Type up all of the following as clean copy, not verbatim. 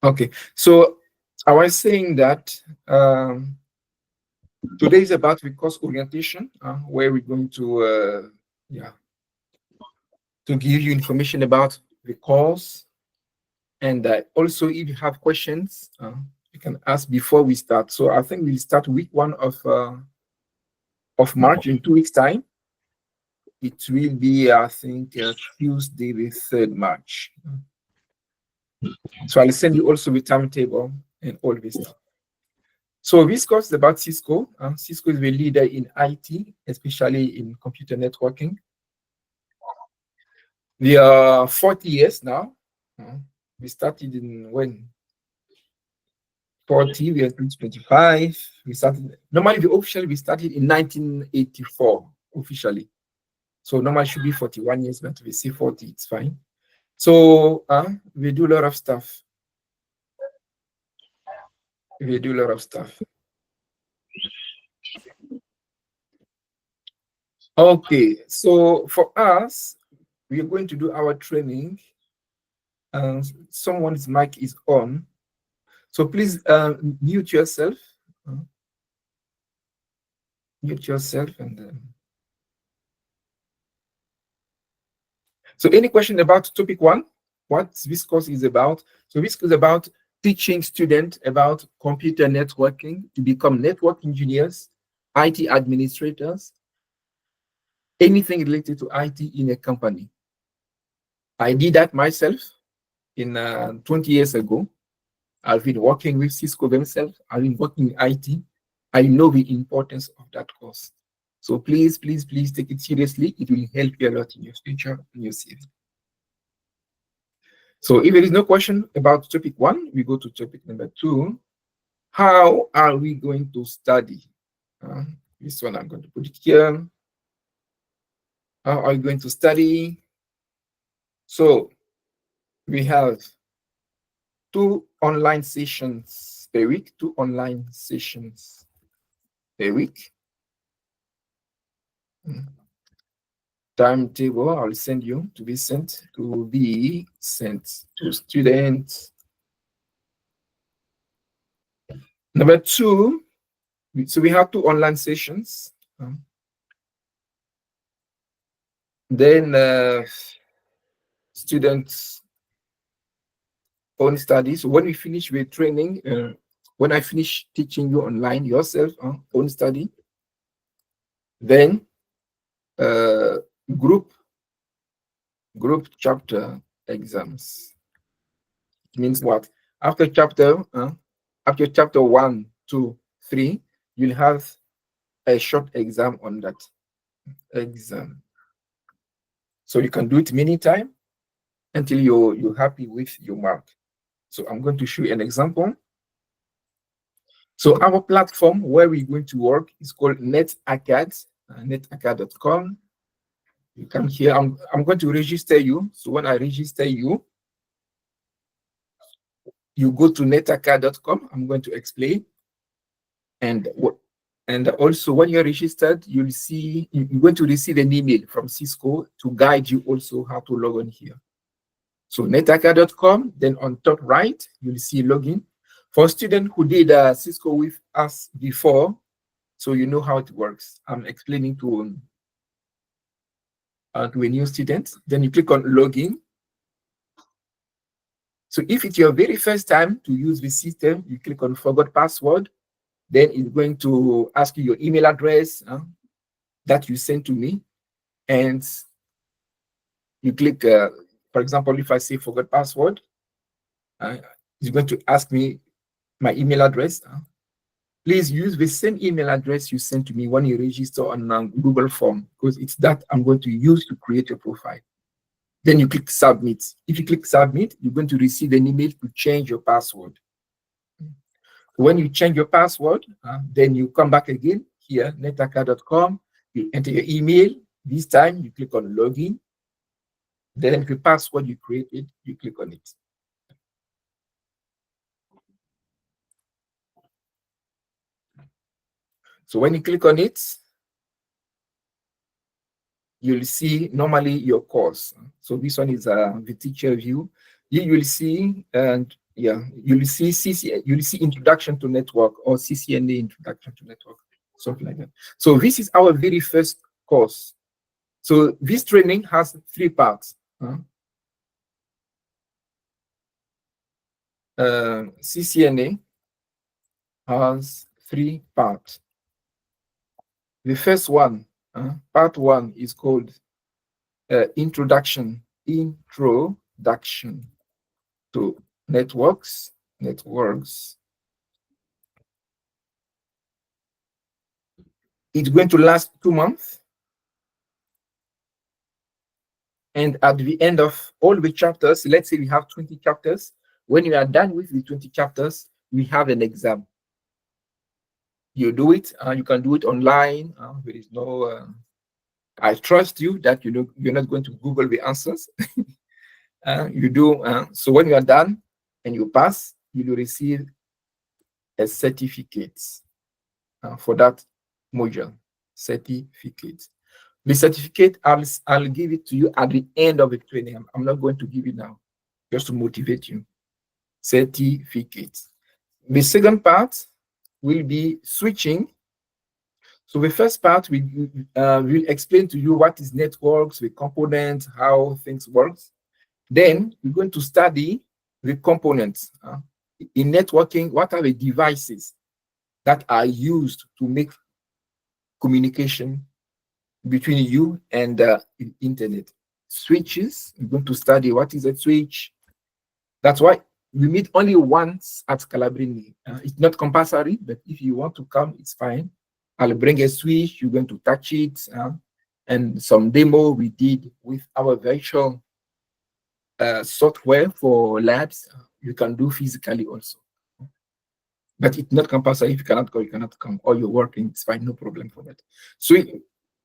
Okay, so I was saying that today is about the course orientation, where we're going to to give you information about the course, and also if you have questions, you can ask before we start. So I think we'll start week 1 of March in 2 weeks' time. It will be, I think, Tuesday the 3rd March. So I'll send you also the timetable and all this stuff. So this course is about Cisco. Cisco is the leader in IT, especially in computer networking. We are 40 years now. We started in when? 40, we are 25. We started, normally officially we started in 1984, officially. So normally should be 41 years, but we say 40, it's fine. So we do a lot of stuff. We do a lot of stuff. Okay, so for us, we are going to do our training. Someone's mic is on. So please mute yourself. Mute yourself and so any question about topic 1? What this course is about? So this is about teaching students about computer networking to become network engineers, IT administrators, anything related to IT in a company. I did that myself in 20 years ago. I've been working with Cisco themselves. I've been working in IT. I know the importance of that course. So please, please, please take it seriously. It will help you a lot in your future, in your CV. So if there is no question about topic 1, we go to topic number 2. How are we going to study? This one I'm going to put it here. How are you going to study? So we have 2 online sessions per week, 2 online sessions per week. Timetable I'll send you to be sent to students. Number 2, so we have 2 online sessions. Then students own studies. When we finish with training, when I finish teaching you online yourself, own study, then group chapter exams. It means what? After chapter 1, 2, 3, you'll have a short exam on that exam. So you can do it many times until you're happy with your mark. So I'm going to show you an example. So our platform where we're going to work is called NetAcad, netacad.com. You come here. I'm going to register you. So when I register you, you go to netacad.com. I'm going to explain. And also when you're registered, you're going to receive an email from Cisco to guide you also how to log on here. So netacad.com, then on top right, you'll see login. For students who did Cisco with us before, so you know how it works. I'm explaining to a new student. Then you click on login. So if it's your very first time to use the system, you click on forgot password. Then it's going to ask you your email address that you sent to me. And you click, for example, if I say forgot password, it's going to ask me my email address. Please use the same email address you sent to me when you register on Google form, because it's that I'm going to use to create your profile. Then you click submit. If you click submit, you're going to receive an email to change your password. When you change your password, then you come back again here, netacad.com, you enter your email. This time you click on login. Then the password you created, you click on it. So when you click on it, you'll see normally your course. So this one is the teacher view. Here you'll see and Yeah, you'll see introduction to network or CCNA introduction to network, something like that. So this is our very first course. So this training has 3 parts. CCNA has 3 parts. The first one, part 1, is called introduction to networks. It's going to last 2 months. And at the end of all the chapters, let's say we have 20 chapters. When you are done with the 20 chapters, we have an exam. You do it. You can do it online. There is no. I trust you that you're not going to Google the answers. You do. So when you are done and you pass, you will receive a certificate for that module. Certificate. The certificate, I'll give it to you at the end of the training. I'm not going to give it now, just to motivate you. Certificate. The second part will be switching. So the first part will explain to you what is networks, the components, how things work. Then we're going to study the components. In networking, what are the devices that are used to make communication between you and the internet? Switches, we're going to study what is a switch. That's why we meet only once at Calabrini. It's not compulsory, but if you want to come, it's fine. I'll bring a switch, you're going to touch it, and some demo we did with our virtual software for labs. You can do physically also. But it's not compulsory. If you cannot go, you cannot come. Or you're working, it's fine, no problem for that.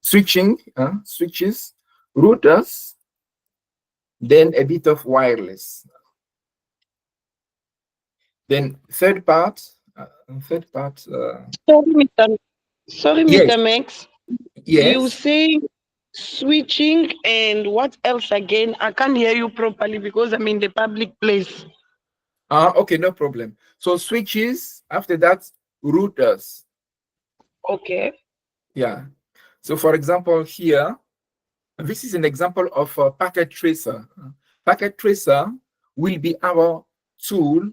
Switching, switches, routers, then a bit of wireless. Then third part. Sorry, Mr. Sorry, Yes, Mr. Max. You yes. say switching and what else again? I can't hear you properly because I'm in the public place. Okay, no problem. So switches, after that, routers. Okay. Yeah. So for example, here, this is an example of a packet tracer. Packet tracer will be our tool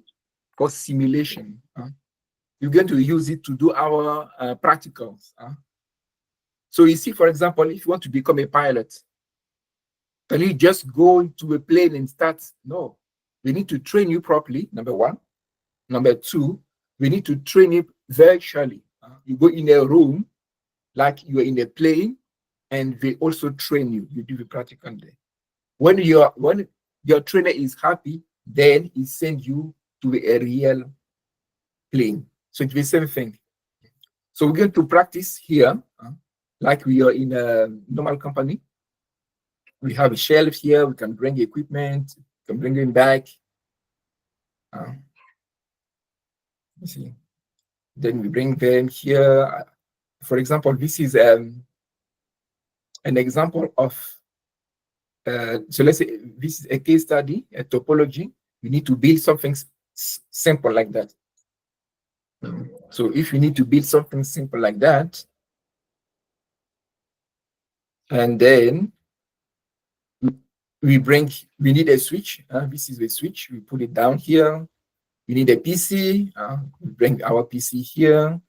for simulation. You're going to use it to do our practicals. So you see, for example, if you want to become a pilot, can you just go into a plane and start? No. We need to train you properly, number one. Number two, we need to train you virtually. You go in a room like you're in a plane, and they also train you. You do the practical day. When your trainer is happy, then he sends you to a real plane. So it's the same thing. So we're going to practice here, like we are in a normal company. We have a shelf here. We can bring equipment. We can bring them back. Let's see. Then we bring them here. For example, this is an example of. So let's say this is a case study, a topology. We need to build something simple like that. So if you need to build something simple like that, and then we need a switch. This is the switch. We put it down here. We need a PC. We bring our PC here.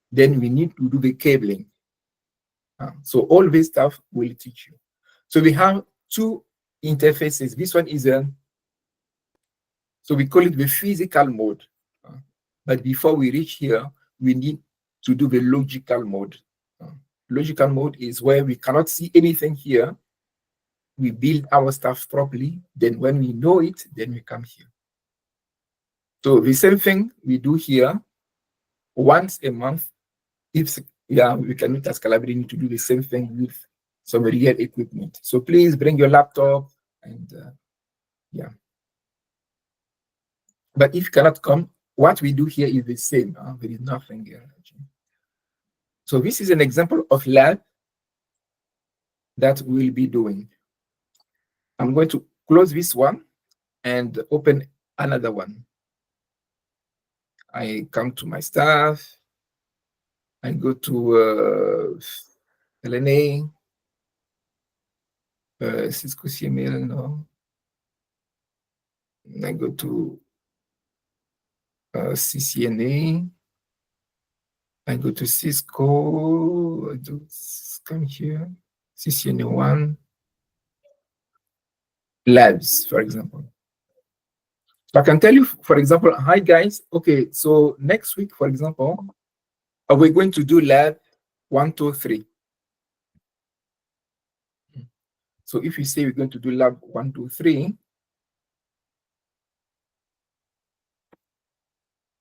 Then we need to do the cabling. So all this stuff will teach you. So we have 2 interfaces. This one is so we call it the physical mode. But before we reach here, we need to do the logical mode. Logical mode is where we cannot see anything here. We build our stuff properly. Then when we know it, then we come here. So the same thing we do here once a month. If we can meet as Calabrini to do the same thing with some real equipment. So please bring your laptop and But if you cannot come, what we do here is the same. There is nothing here. So this is an example of lab that we'll be doing. I'm going to close this one and open another one. I come to my staff. I go to LNA, Cisco CML, no. I go to CCNA. I go to Cisco. I do come here. CCNA1 labs, for example. So I can tell you, for example, hi guys. Okay, so next week, for example, we're going to do lab 1, 2, 3. So if you say we're going to do lab 1, 2, 3,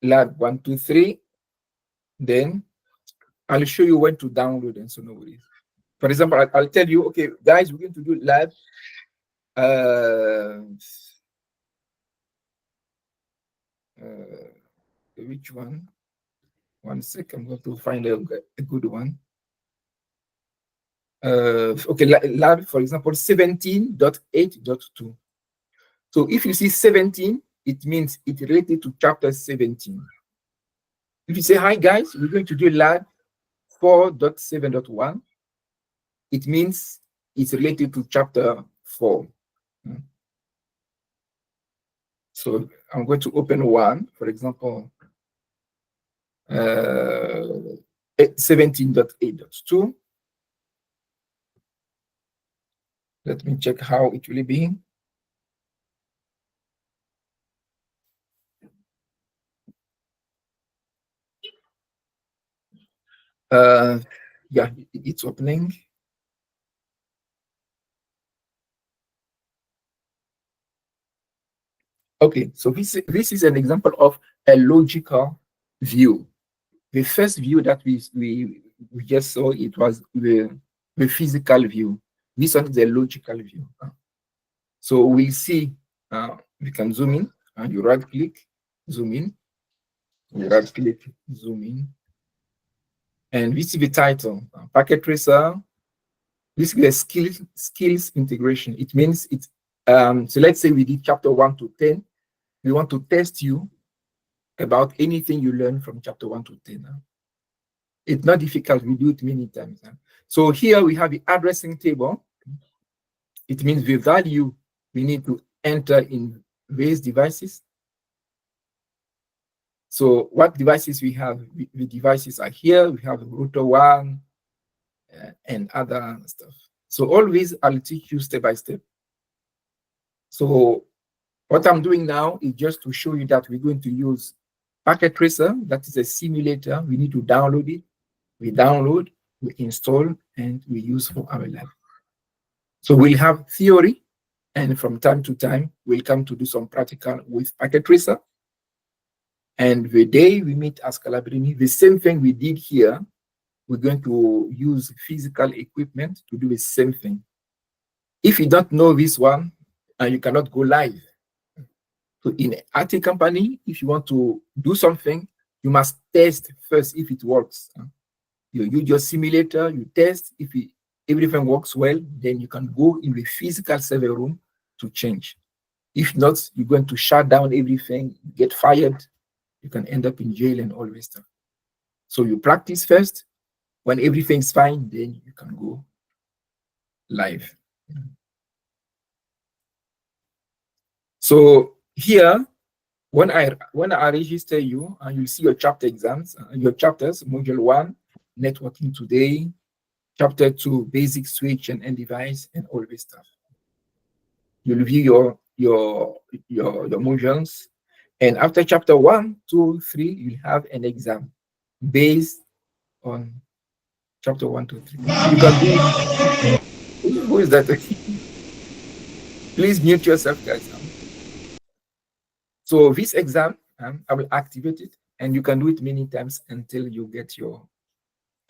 lab 1, 2, 3, then I'll show you when to download and so no worries. For example, I'll tell you, okay, guys, we're going to do lab. Which one? 1 second, I'm going to find a good one. Okay, lab, for example, 17.8.2. So if you see 17, it means it's related to chapter 17. If you say, hi guys, we're going to do lab 4.7.1, it means it's related to chapter 4. So I'm going to open one, for example, 17.8.2. Let me check how it will be. Yeah, it's opening. Okay, so this is an example of a logical view. The first view that we just saw, it was the physical view. This one is a logical view. So we see, we can zoom in, and you right click, zoom in, you right click, zoom in, and we see the title, packet tracer. This is a skills integration. It means it's, so let's say we did chapter 1 to 10. We want to test you about anything you learn from chapter 1 to 10. It's not difficult, we do it many times. So here we have the addressing table. It means the value we need to enter in various devices. So what devices we have? The devices are here. We have router 1 and other stuff. So all these I'll teach you step by step. So what I'm doing now is just to show you that we're going to use Packet Tracer. That is a simulator. We need to download it. We download, we install, and we use for our lab. So we'll have theory, and from time to time, we'll come to do some practical with Packet Tracer. And the day we meet as Calabrini, the same thing we did here, we're going to use physical equipment to do the same thing. If you don't know this one, you cannot go live. So in an IT company, if you want to do something, you must test first if it works. You use your simulator, you test. If everything works well, then you can go in the physical server room to change. If not, you're going to shut down everything, get fired, you can end up in jail and all this stuff. So you practice first. When everything's fine, then you can go live. So here, when I register you, you'll see your chapter exams, your chapters, module 1, networking today, chapter 2, basic switch and end device, and all this stuff. You'll view your modules, and after chapter 1, 2, 3, you'll have an exam based on chapter 1, 2, 3. You can do. Who is that? Please mute yourself, guys. So this exam, I will activate it, and you can do it many times until you get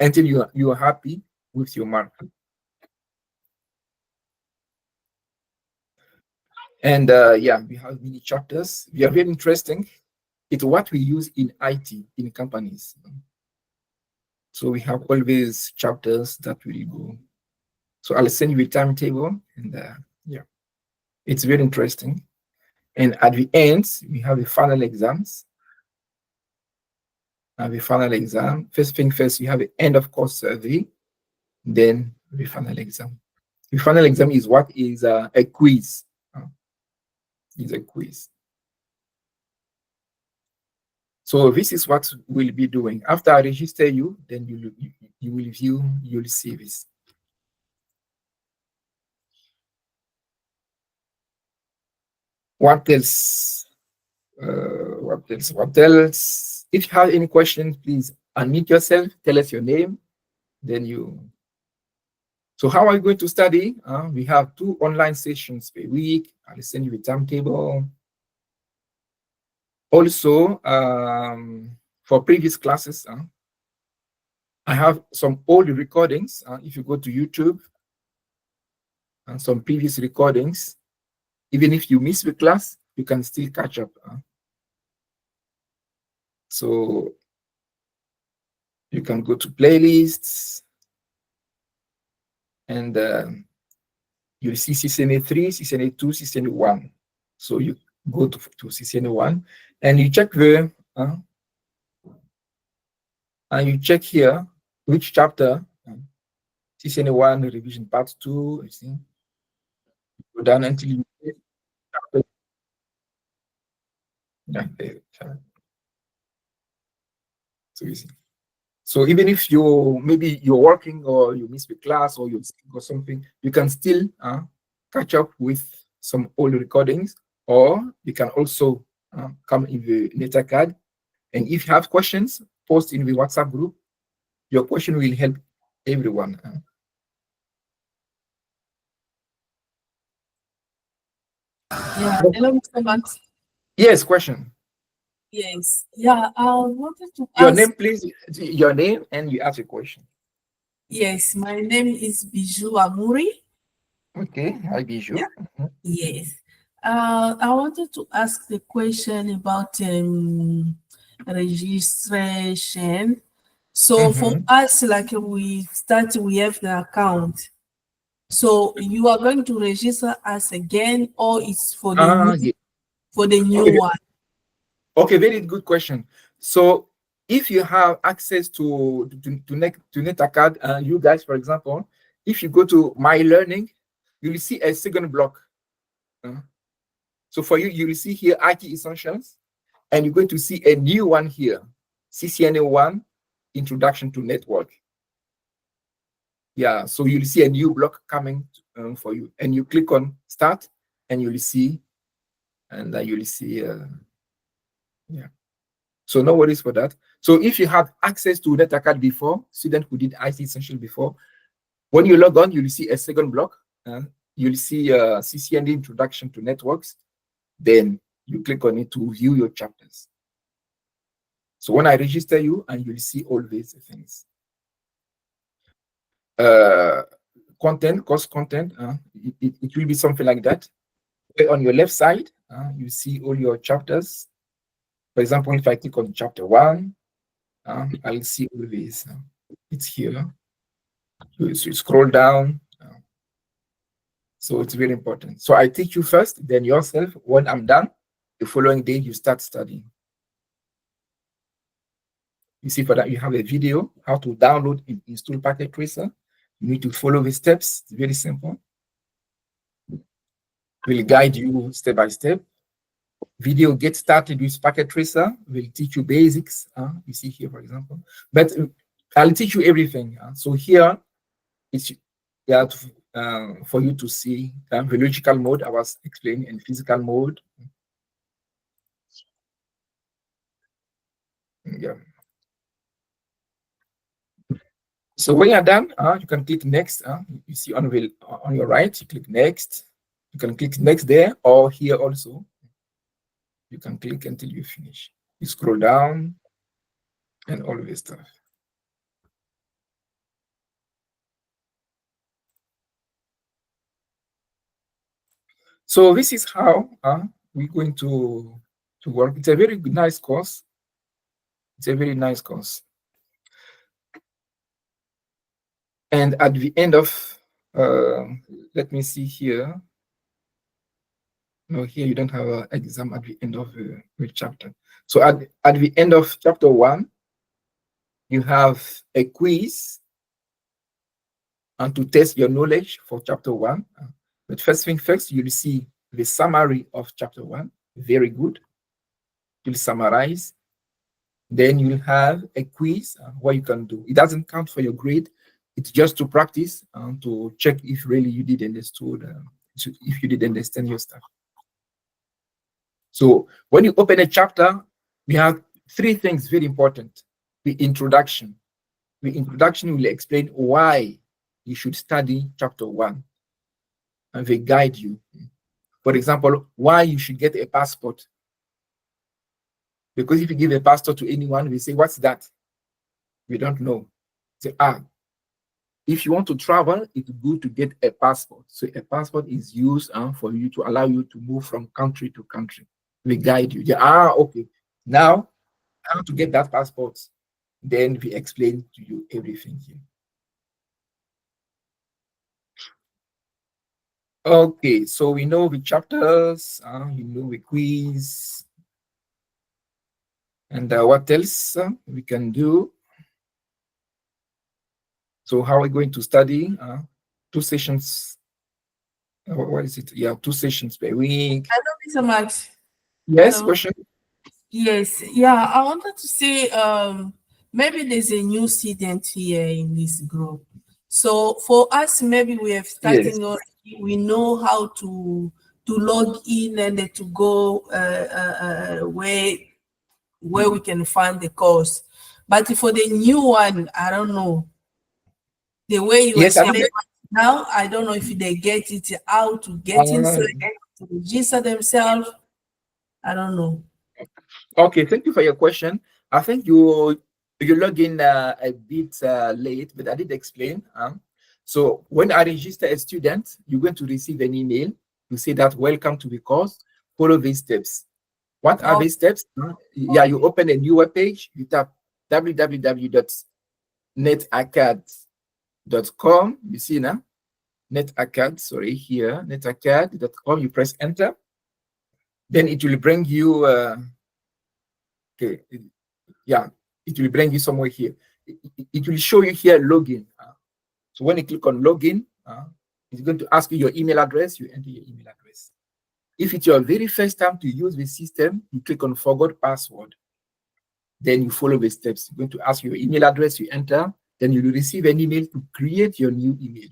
until you are happy with your mark. And yeah, we have many chapters. We are very interesting. It's what we use in IT in companies. So we have all these chapters that will go. So I'll send you a timetable, and yeah, it's very interesting. And at the end, we have the final exams. the final exam. First thing first, you have an end of course survey, then the final exam. The final exam is what is a quiz. Is a quiz. So this is what we'll be doing. After I register you, then you will view, you'll see this. What else? What else? What else? If you have any questions, please unmute yourself, tell us your name, then you. So how are you going to study? We have 2 online sessions per week. I'll send you a timetable. Also, for previous classes, I have some old recordings. If you go to YouTube, and some previous recordings, even if you miss the class, you can still catch up. So you can go to playlists, and you'll see CCNA3, CCNA2, CCNA1. So you go to CCNA1 and you check the and you check here which chapter. CCNA1 revision part 2. You see, go down until you get chapter. So you see. So even if maybe you're working or you miss the class or you're sick or something, you can still catch up with some old recordings, or you can also come in the letter card. And if you have questions, post in the WhatsApp group. Your question will help everyone. Yeah, hello, Mr. Max. Yes, question. Yes, yeah, I wanted to Your ask. name, please. Your name, and you ask a question. Yes, my name is Bijou Amuri. Okay, hi Bijou. Yeah. Yes. I wanted to ask the question about registration. So for us, like we have the account. So you are going to register us again, or it's for the Yeah. new Okay. one? Okay, very good question. So if you have access to NetAcad, you guys, for example, if you go to My Learning, you will see a second block. So for you, you will see here IT Essentials, and you're going to see a new one here, CCNA1, Introduction to Network. Yeah, so you'll see a new block coming for you, and you click on Start, and you'll see, yeah. So no worries for that. So if you have access to NetAcad before, student who did IT Essential before, when you log on, you'll see a second block. You'll see CCNA Introduction to Networks. Then you click on it to view your chapters. So when I register you, and you'll see all these things. Content, course content, it will be something like that. On your left side, you see all your chapters. For example, if I click on chapter 1, I'll see all these. It's here. So you scroll down. So it's very important. So I teach you first, then yourself. When I'm done, the following day, you start studying. You see, for that, you have a video, how to download and install Packet Tracer. You need to follow the steps. It's very simple. We'll guide you step by step. Video Get Started with Packet Tracer will teach you basics. You see here, for example. But I'll teach you everything. So here, it's for you to see the logical mode I was explaining, and physical mode. Yeah. So when you're done, you can click next. You see on your right, you click next. You can click next there, or here also. You can click until you finish. You scroll down, and all this stuff. So this is how we're going to work. It's a very nice course. It's a very nice course. And at the end of, let me see here. No, here you don't have an exam at the end of the chapter. So at the end of chapter 1, You have a quiz and to test your knowledge for chapter 1. But first thing first, you'll see the summary of chapter 1. Very good. You'll summarize. Then you'll have a quiz what you can do. It doesn't count for your grade. It's just to practice and to check if really you did understood, if you did understand your stuff. So when you open a chapter, we have 3 things very important. The introduction. The introduction will explain why you should study chapter 1, and they guide you. For example, why you should get a passport. Because if you give a passport to anyone, we say, what's that? We don't know. Say, if you want to travel, it's good to get a passport. So a passport is used for you to allow you to move from country to country. We guide you. Yeah, okay. Now, how to get that passport? Then we explain to you everything here. Okay, so we know the chapters, you know the quiz, and what else we can do. So how are we going to study? 2 sessions. What is it? Yeah, 2 sessions per week. Hello, Mr. Max. Yes, Hello. question? Yes, yeah, I wanted to say maybe there's a new student here in this group. So for us, maybe we have starting on, we know how to log in and to go where we can find the course. But for the new one, I don't know. The way you explain now, I don't know if they get it, how to get inside, to register themselves. I don't know. Okay, thank you for your question. I think you log in a bit late, but I did explain. So when I register a student, you're going to receive an email. You say that welcome to the course. Follow these steps. What are these steps? Yeah, you open a new web page. You tap www.netacad.com. You see now, netacad. Sorry, here netacad.com. You press enter. Then it will bring you. Okay, yeah, it will bring you somewhere here. It will show you here login. So when you click on login, it's going to ask you your email address. You enter your email address. If it's your very first time to use the system, you click on forgot password. Then you follow the steps. It's going to ask you your email address. You enter. Then you will receive an email to create your new email.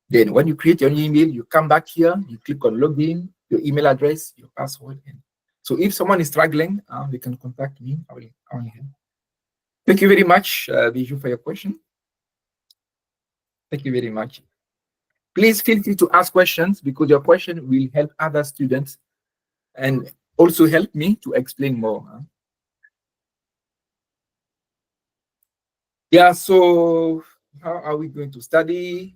Then when you create your new email, you come back here. You click on login, your email address, your password, and so if someone is struggling, they can contact me. I will help. Thank you very much, Bijou, for your question. Thank you very much. Please feel free to ask questions because your question will help other students and also help me to explain more. Yeah, so how are we going to study?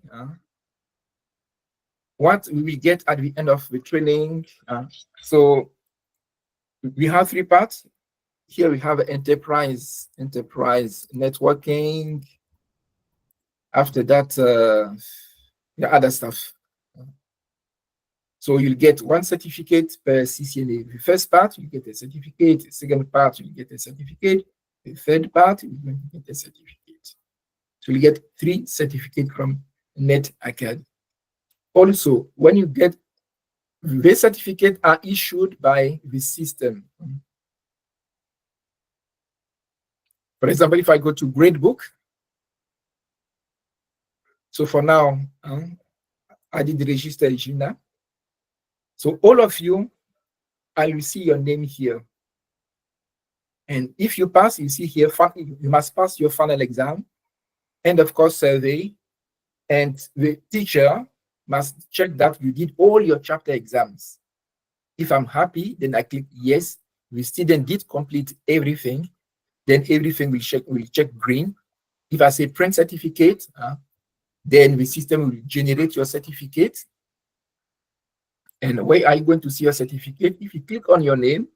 What we will get at the end of the training? So we have 3 parts. Here we have enterprise networking. After that, the other stuff. So you'll get 1 certificate per CCNA. The first part, you get a certificate. The second part, you get a certificate. The third part, you're going to get a certificate. So you get 3 certificates from NetAcad. Also, when you get the certificate are issued by the system. For example, if I go to Gradebook, so for now, I did register Gina. So all of you, I will see your name here. And if you pass, you see here, you must pass your final exam, and of course, survey. And the teacher must check that you did all your chapter exams. If I'm happy, then I click yes. The student did complete everything. Then everything will check green. If I say print certificate, then the system will generate your certificate. And where are you going to see your certificate? If you click on your name,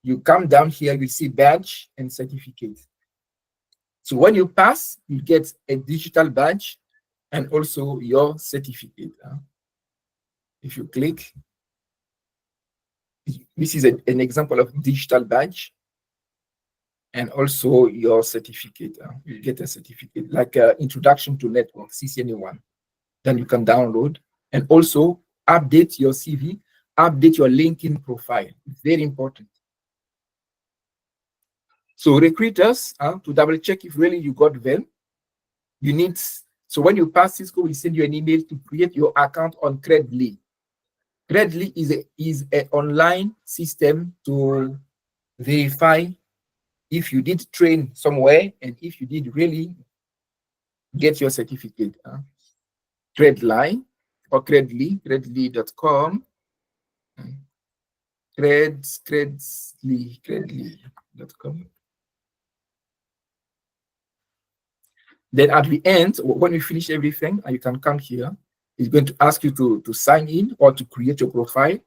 you come down here, you see badge and certificate. So when you pass, you get a digital badge and also your certificate. If you click, this is an example of digital badge. and also your certificate. You get a certificate like Introduction to Network, CCNA1. Then you can download and also update your CV, update your LinkedIn profile. It's very important. So recruiters, to double check if really you got them, you need, so when you pass Cisco, we send you an email to create your account on Credly. Credly is an online system to verify if you did train somewhere and if you did really get your certificate. Credly or credly.com. Credly.com. Then at the end, when you finish everything, you can come here. It's going to ask you to sign in or to create your profile.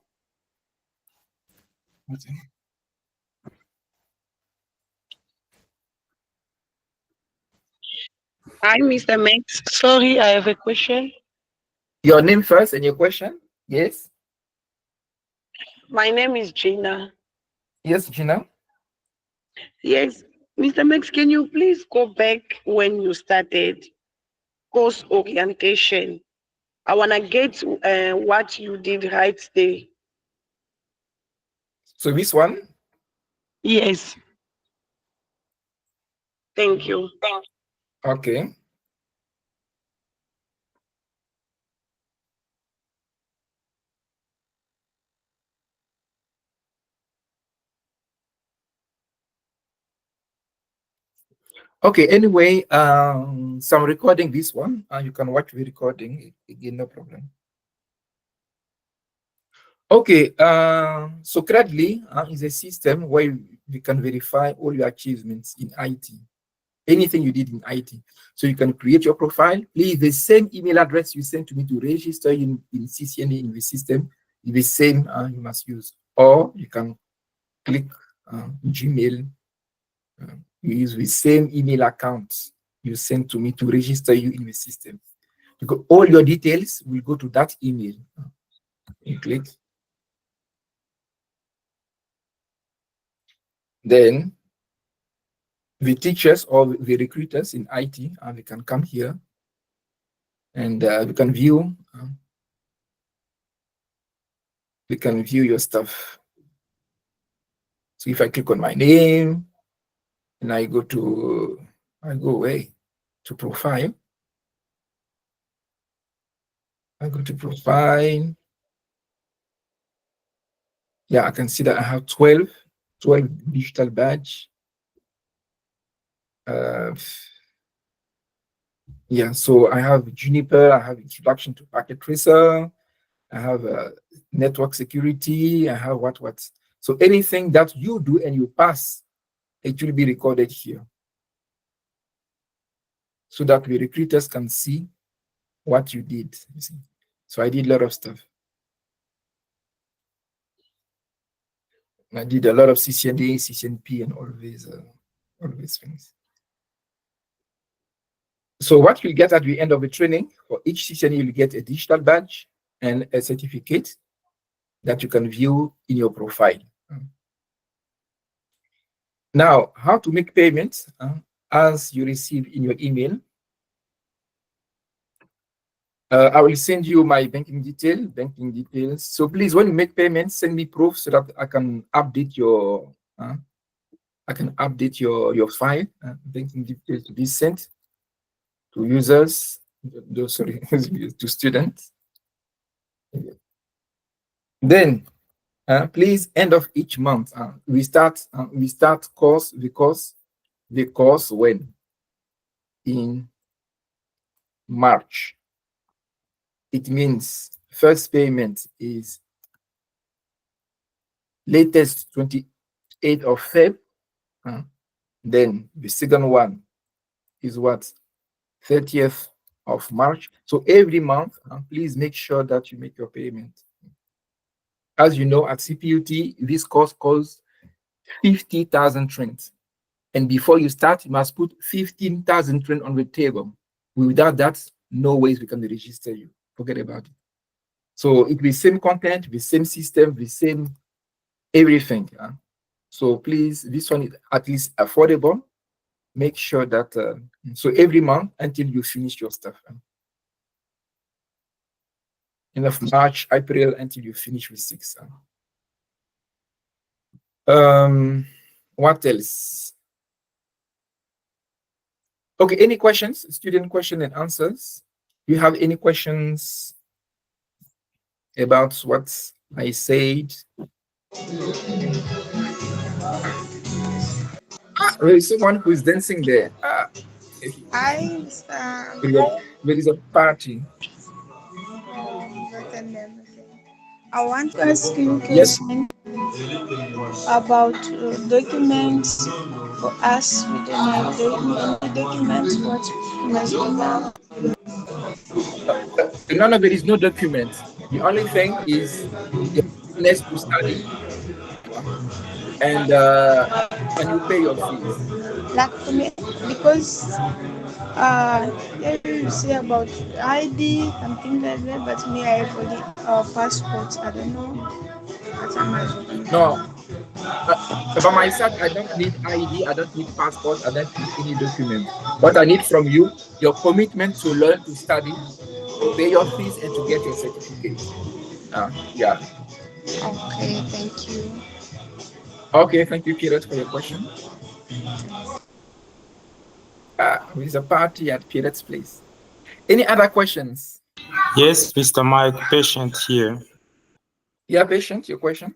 Hi, Mr. Max. Sorry, I have a question. Your name first and your question. Yes. My name is Gina. Yes, Gina. Yes, Mr. Max, can you please go back when you started course orientation? I want to get what you did right there. So this one? Yes. Thank you. Okay. Okay, anyway, so I'm recording this one. You can watch the recording again, no problem. Okay, so Credly is a system where we can verify all your achievements in IT, anything you did in IT. So you can create your profile. Please, the same email address you sent to me to register in CCNA in the system is the same you must use. Or you can click Gmail. You use the same email account you sent to me to register you in the system. Because all your details will go to that email. You click. Then the teachers or the recruiters in IT, they can come here and we can view your stuff. So if I click on my name and I go away to profile. I go to profile. Yeah, I can see that I have 12 digital badge. Yeah, so I have Juniper, I have introduction to packet tracer, I have network security, I have what. So anything that you do and you pass, it will be recorded here so that the recruiters can see what you did. So I did a lot of stuff. I did a lot of CCNA, CCNP, and all these things. So what you'll get at the end of the training, for each CCNA, you'll get a digital badge and a certificate that you can view in your profile. Now, how to make payments as you receive in your email. I will send you my banking details. So please, when you make payments, send me proof so that I can update your your file. Banking details to be sent to users. Sorry, to students. Then, please, end of each month, we start the course when? In March. It means first payment is latest 28th of Feb. Then the second one is what? 30th of March. So every month, please make sure that you make your payment. As you know, at CPUT, this course costs 50,000 trends. And before you start, you must put 15,000 trends on the table. Without that, no ways we can register you. Forget about it. So it will be same content, the same system, the same everything. So please, this one is at least affordable. Make sure that so every month until you finish your stuff. Enough March, April until you finish with 6. What else? Okay, any questions? Student question and answers. Do you have any questions about what I said? There is someone who is dancing there. I There is a party. what's the name again? I want to ask you a Yes. question about documents for us. We don't have any documents. What must be done? No, there is no document. The only thing is your willingness to study, and you pay your fees. Like for me, because there you say about ID, something like that. But me, I have already passport. I don't know what am I talking No, about. by my side, I don't need ID, I don't need passport, I don't need any document. What I need from you, your commitment to learn to study, to pay your fees, and to get your certificate. Yeah. Okay, thank you. Okay, thank you, Pierrot, for your question. There's a party at Pierrot's place. Any other questions? Yes, Mr. Mike, patient here. Yeah, patient, your question?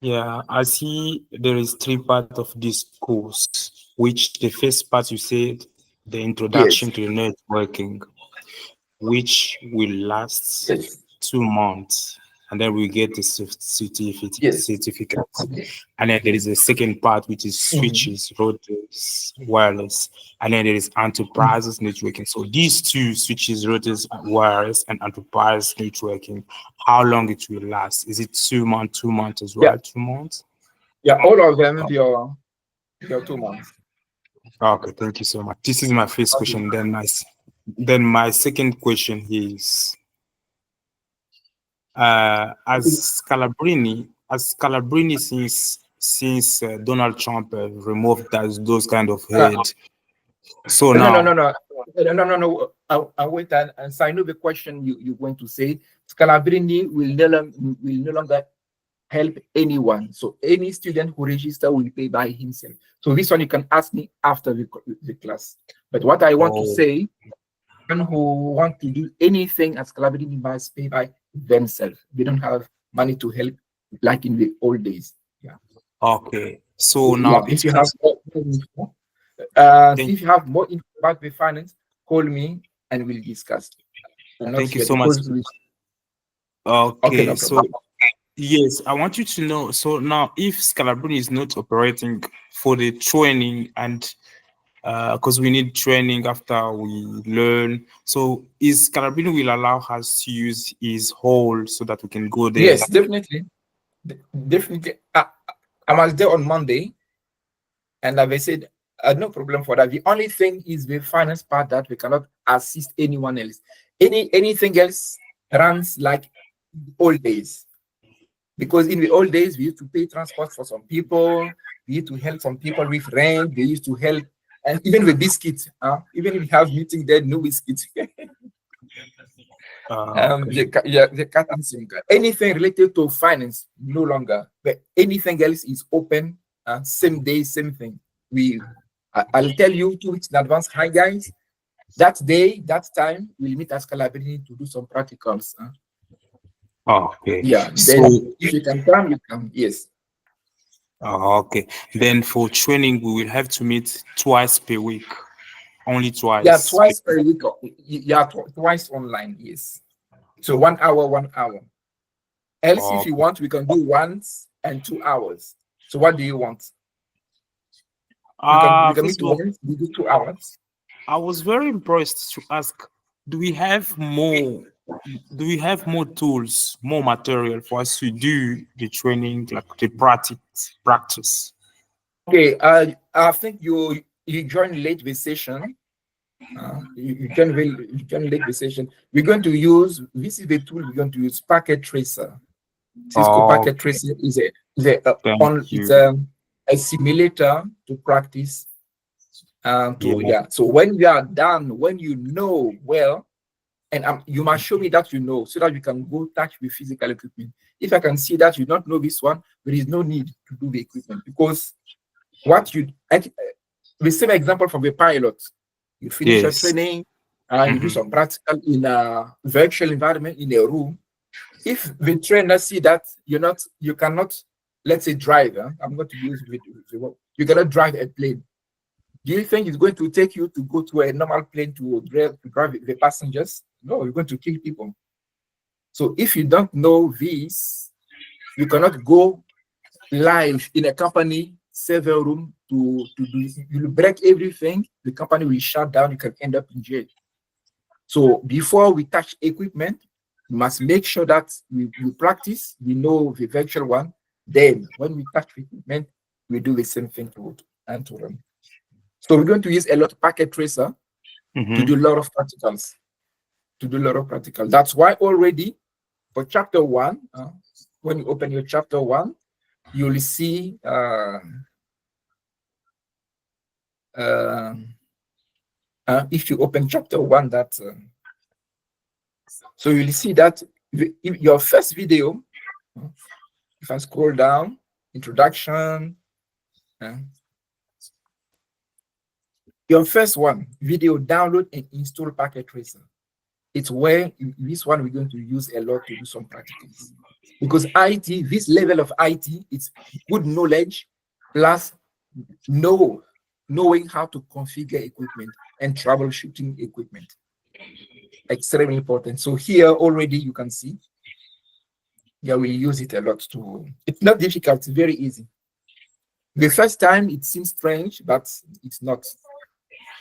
Yeah, I see there is three parts of this course, which the first part you said, the introduction Yes. to networking, which will last Yes. 2 months, and then we get the certificate. Yes. And then there is a second part, which is switches, routers, wireless, and then there is enterprises networking. So these two switches, routers, wireless, and enterprise networking, how long it will last? Is it 2 months, 2 months as well? Yeah. 2 months? Yeah, all of them, your 2 months. Okay, thank you so much. This is my first question. Then my second question is, as Scalabrini since Donald Trump removed those kind of head. So No. now, I'll wait and so I know the question you're going to say. Scalabrini will no longer help anyone. So any student who register will pay by himself. So this one you can ask me after the class. But what I want to say, anyone who want to do anything at Scalabrini must pay by themselves. They don't have money to help like in the old days. Yeah. okay. So now if you have more info about the finance, call me and we'll discuss. Thank you so much. Okay, no so yes, I want you to know. So now, if Scalabrini is not operating for the training, and because we need training after we learn, so is Scalabrini will allow us to use his hall so that we can go there? Yes, definitely. Definitely. I was there on Monday, and they said no problem for that. The only thing is the finance part that we cannot assist anyone else. Anything else runs like old days. Because in the old days, we used to pay transport for some people, we used to help some people with rent, they used to help, and even with biscuits. Even if we have meeting there, no biscuits. The cutting sim. Anything related to finance, no longer. But anything else is open, same day, same thing. I'll tell you 2 weeks in advance. Hi guys, that day, that time, we'll meet at Scalabrini to do some practicals. Okay. Yeah. So then if you can come, you come. Yes. Okay. Then for training, we will have to meet twice per week. Only twice. Yeah, twice per week. Yeah, twice online. Yes. So 1 hour, 1 hour. Else, if you want, we can do once and 2 hours. So what do you want? We can meet once, we do 2 hours. I was very impressed to ask, do we have more tools, more material for us to do the training, like the practice? Okay, I think you joined late the session. You can late the session. We're going to use, this is the tool we're going to use, Packet Tracer. Cisco Packet Tracer is a simulator to practice. So when you are done, when you know well, and you must show me that you know, so that you can go touch with physical equipment. If I can see that you don't know this one, there is no need to do the equipment, because the same example from the pilot, you finish your training, you do some practical in a virtual environment in a room. If the trainer see that you cannot, let's say, drive, I'm going to use the word, you cannot drive a plane. Do you think it's going to take you to go to a normal plane to drive the passengers? No, you're going to kill people. So if you don't know this, you cannot go live in a company server room to do. You break everything, the company will shut down, you can end up in jail. So before we touch equipment, we must make sure that we practice, we know the virtual one. Then when we touch equipment, we do the same thing to run. So we're going to use a lot of packet tracer to do a lot of practicals. That's why already for chapter 1, when you open your chapter 1, you'll see if you open chapter 1, that so you'll see that your first video, if I scroll down, introduction, your first one, video, download and install packet tracer. It's where this one we're going to use a lot to do some practicals. Because IT, this level of IT, it's good knowledge plus knowing how to configure equipment and troubleshooting equipment. Extremely important. So here already you can see, we use it a lot too. It's not difficult, it's very easy. The first time it seems strange, but it's not.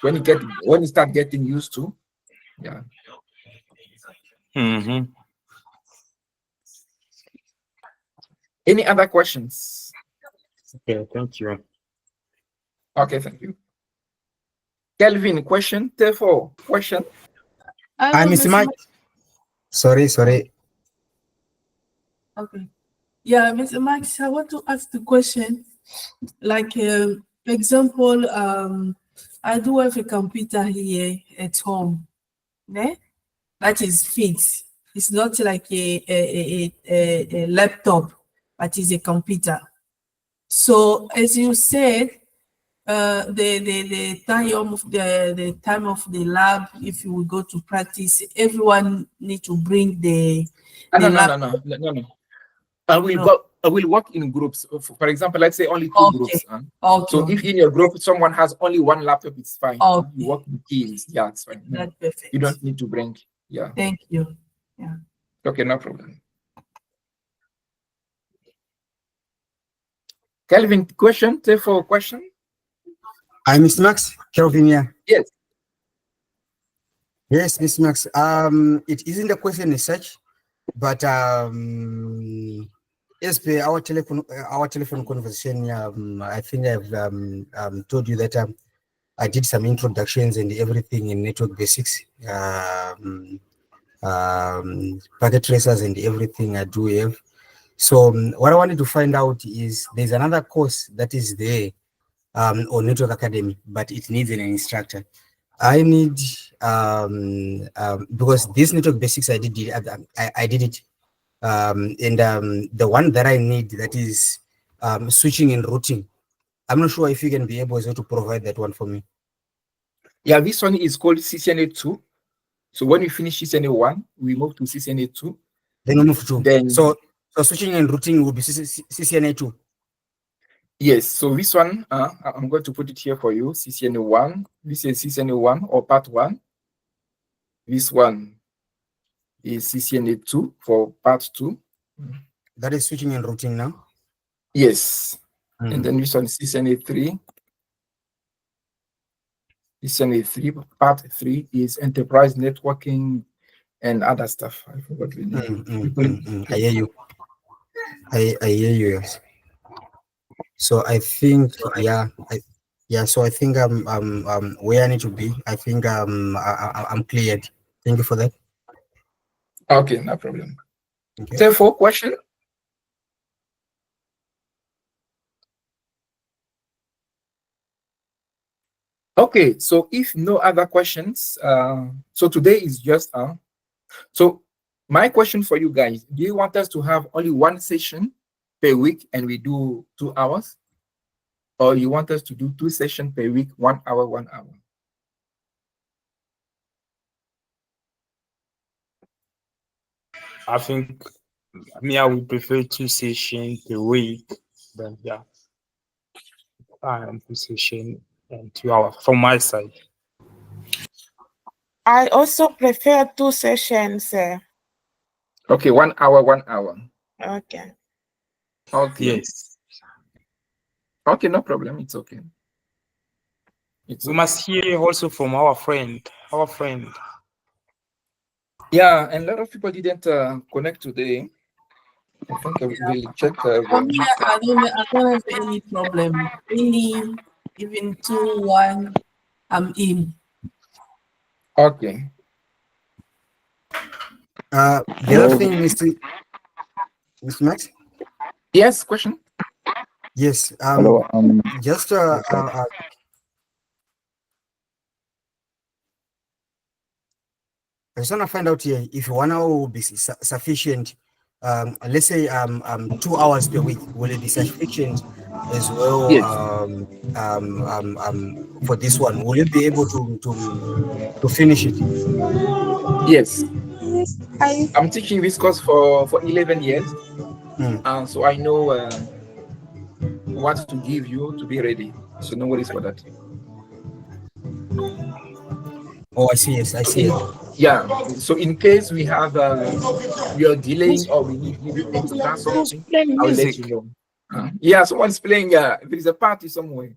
When you start getting used to, Any other questions? Okay, thank you. Okay, thank you. Kelvin, question. Therefore, question. Hi, Mr. Mike. Sorry. Okay. Yeah, Mr. Max, I want to ask the question. Like, example, I do have a computer here at home. Yeah? That is fixed. It's not like a laptop, but it's a computer. So, as you said, the time of the lab, if you will go to practice, everyone need to bring the lab. No. I will work in groups. For example, let's say only two groups. So if in your group someone has only one laptop, it's fine. You work with teams. Yeah, it's fine. No, that's perfect. You don't need to bring. Yeah. Thank you. Yeah. Okay, no problem. Kelvin, question. Therefore, question. Hi, Mr. Max. Kelvin here. Yes. Yes, Mr. Max. It isn't a question as such, but as per our telephone conversation, I think I've told you that I did some introductions and everything in network basics, packet tracers and everything I do have. So what I wanted to find out is there's another course that is there on Network Academy, but it needs an instructor. I need because this network basics I did it. And the one that I need, that is switching and routing. I'm not sure if you can be able to provide that one for me. Yeah, this one is called CCNA2. So when we finish CCNA1, we move to CCNA2. Then we move to. So switching and routing will be CCNA2. Yes. So this one, I'm going to put it here for you. CCNA1. This is CCNA1 or part 1. This one is CCNA2 for part 2. That is switching and routing now? Yes. And then this one is CCNA3. CCNA3, part 3 is enterprise networking and other stuff. I forgot the name. I hear you. I hear you, yes. So I think, so I think where I need to be, I think I'm cleared. Thank you for that. Okay, no problem. Okay. Therefore, question? Okay, so if no other questions, so today is just so my question for you guys, do you want us to have only one session per week and we do 2 hours? Or you want us to do 2 sessions per week, 1 hour, 1 hour? I think I would prefer 2 sessions a week. Then yeah, 2 sessions and 2 hours from my side. I also prefer 2 sessions. Okay, 1 hour, 1 hour. Okay. Okay. Yes. Okay, no problem. It's okay. We must hear also from our friend. Yeah, and a lot of people didn't connect today. I think I will check. For me, I don't have any problem. Even 2, 1, I'm in. Okay. The other thing, Mr. Max? Yes, question? Yes. Hello. Just I just want to find out here if 1 hour will be sufficient. Let's say 2 hours per week, will it be sufficient as well? Yes. For this one, will you be able to finish it? Yes. Yes, I'm teaching this course for 11 years. So I know what to give you to be ready. So no worries for that. Oh, I see. Yes, I see it. Yeah. So in case we have we are delaying or we need little extra something, Playing I'll let music. you know. Yeah, someone's playing. There is a party somewhere.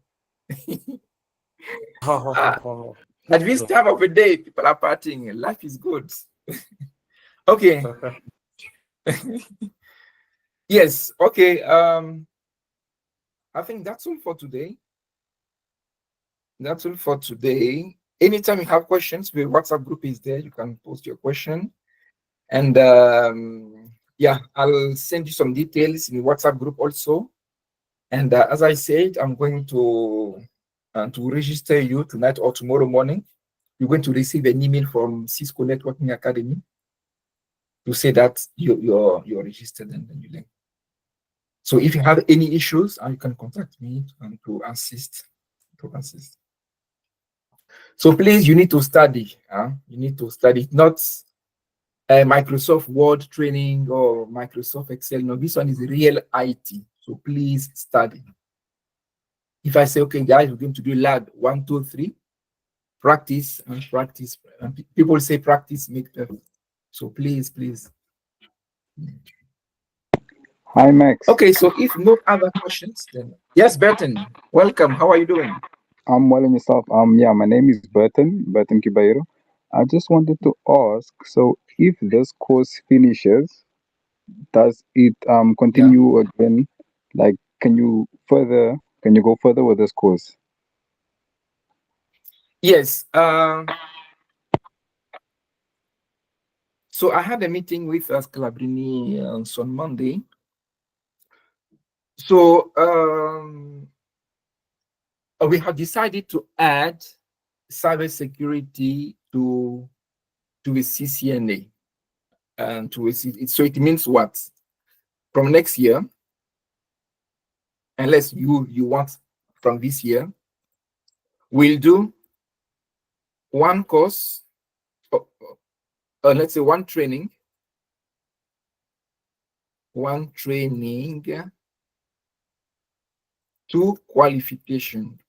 At this time of the day, people are partying. Life is good. Okay. Yes. Okay. I think that's all for today. That's all for today. Anytime you have questions, the WhatsApp group is there. You can post your question. And yeah, I'll send you some details in the WhatsApp group also. And as I said, I'm going to register you tonight or tomorrow morning. You're going to receive an email from Cisco Networking Academy to say that you're registered and then you link. So if you have any issues, you can contact me and to assist. So please, you need to study. You need to study. Not Microsoft Word training or Microsoft Excel. No, this one is real IT. So please study. If I say, okay, guys, we're going to do lab 1, 2, 3, practice and practice. People say practice make perfect. So please. Hi, Max. Okay, so if no other questions, then yes, Burton, welcome. How are you doing? I'm well, and yourself? Yeah, my name is Burton Kibairo. I just wanted to ask, so if this course finishes, does it continue again? Like, can you go further with this course? Yes. So I had a meeting with Scalabrini on Monday. So we have decided to add cybersecurity to a CCNA. And so it means what? From next year, unless you want from this year, we'll do one course, let's say one training, two qualifications.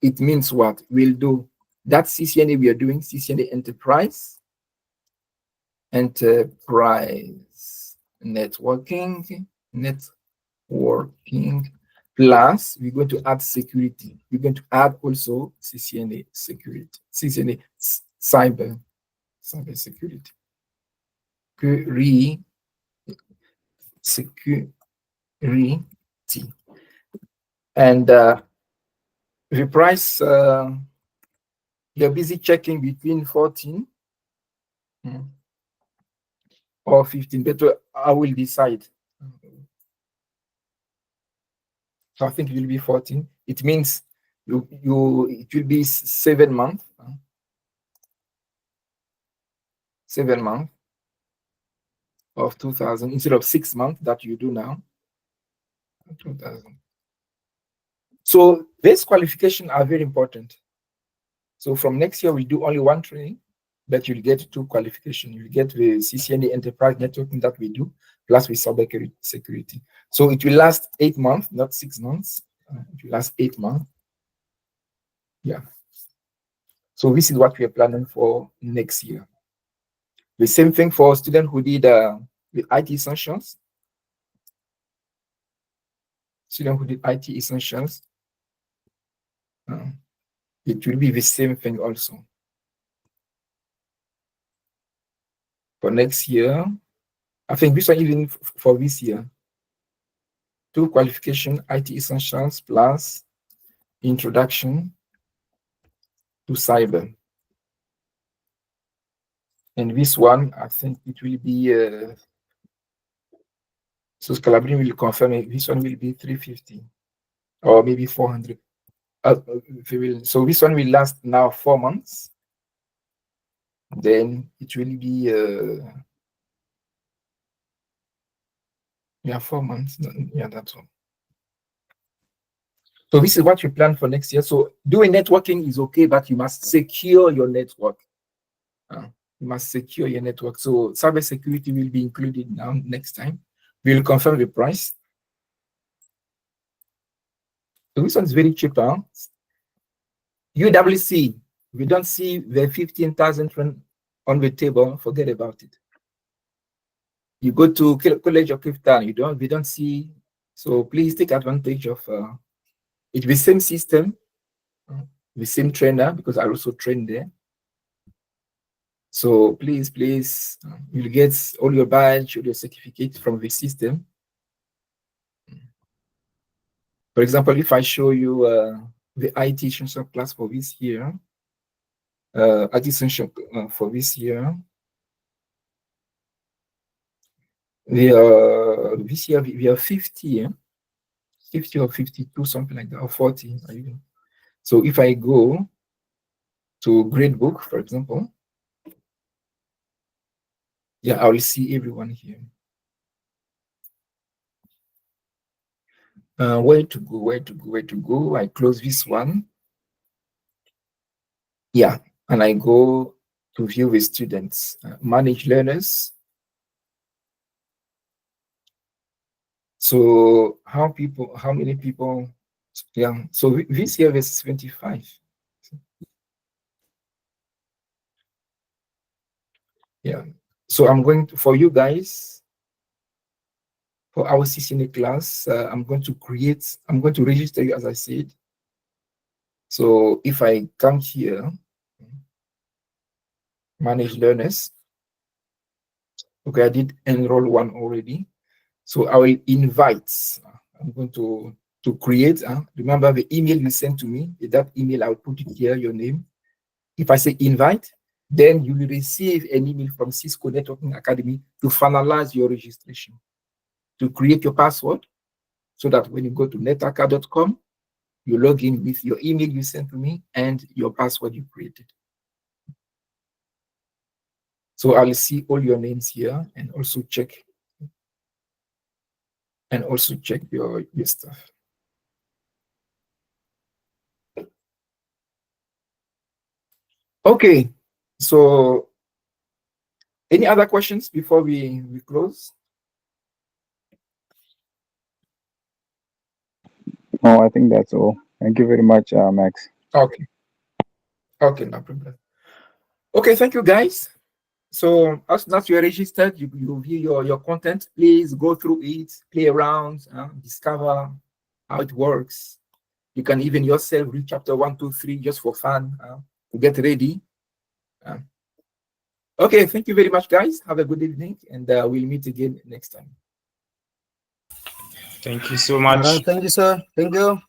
It means what? We'll do that CCNA we are doing, CCNA Enterprise networking, plus we're going to add security. We're going to add also CCNA security, CCNA cyber security. Security. And the price, you're busy checking between 14 or 15, but I will decide. So I think it will be 14. It means it will be 7 months. 7 months of 2000 instead of 6 months that you do now. 2000. So these qualifications are very important. So from next year, we do only one training, but you'll get 2 qualifications. You'll get the CCNA enterprise networking that we do, plus with cyber security. So it will last 8 months, not 6 months. It will last 8 months. Yeah. So this is what we are planning for next year. The same thing for students who did the IT essentials. Students who did IT essentials. It will be the same thing also. For next year, I think this one even for this year. 2 qualification, IT essentials plus introduction to cyber. And this one, I think it will be, so Scalabrini will confirm it. This one will be 350 or maybe 400. So this one will last now 4 months. Then it will be, 4 months. Yeah, that's all. So this is what you plan for next year. So doing networking is okay, but you must secure your network. You must secure your network. So cybersecurity will be included now next time. We'll confirm the price. So this one's very cheap. UWC, we don't see the 15,000 on the table, forget about it. You go to College of Cape Town, we don't see. So please take advantage of it's the same system, the same trainer, because I also train there. So please, you'll get all your badge, all your certificate from the system. For example, if I show you the IT essential class for this year, IT essential for this year, this year we are 50, 50 or 52, something like that, or 40. So if I go to gradebook, for example, I will see everyone here. Where to go? I close this one. Yeah, and I go to view the students, manage learners. So how many people? Yeah, so this year is 25. Yeah, so I'm going to, for you guys, for our CCNA class, I'm going to register you as I said. So if I come here, manage learners. Okay, I did enroll one already. So I will invite, I'm going to create, remember the email you sent to me, that email, I'll put it here, your name. If I say invite, then you will receive an email from Cisco Networking Academy to finalize your registration, to create your password, so that when you go to netaka.com, you log in with your email you sent to me and your password you created. So I'll see all your names here and also check your stuff. Okay, so any other questions before we close? No, I think that's all. Thank you very much, Max. Okay, no problem. Okay, thank you guys. So as soon as you're registered, you view your content. Please go through it, play around, discover how it works. You can even yourself read chapter 1, 2, 3 just for fun, to get ready. Okay, thank you very much, guys. Have a good evening, and we'll meet again next time. Thank you so much. Thank you, sir. Thank you.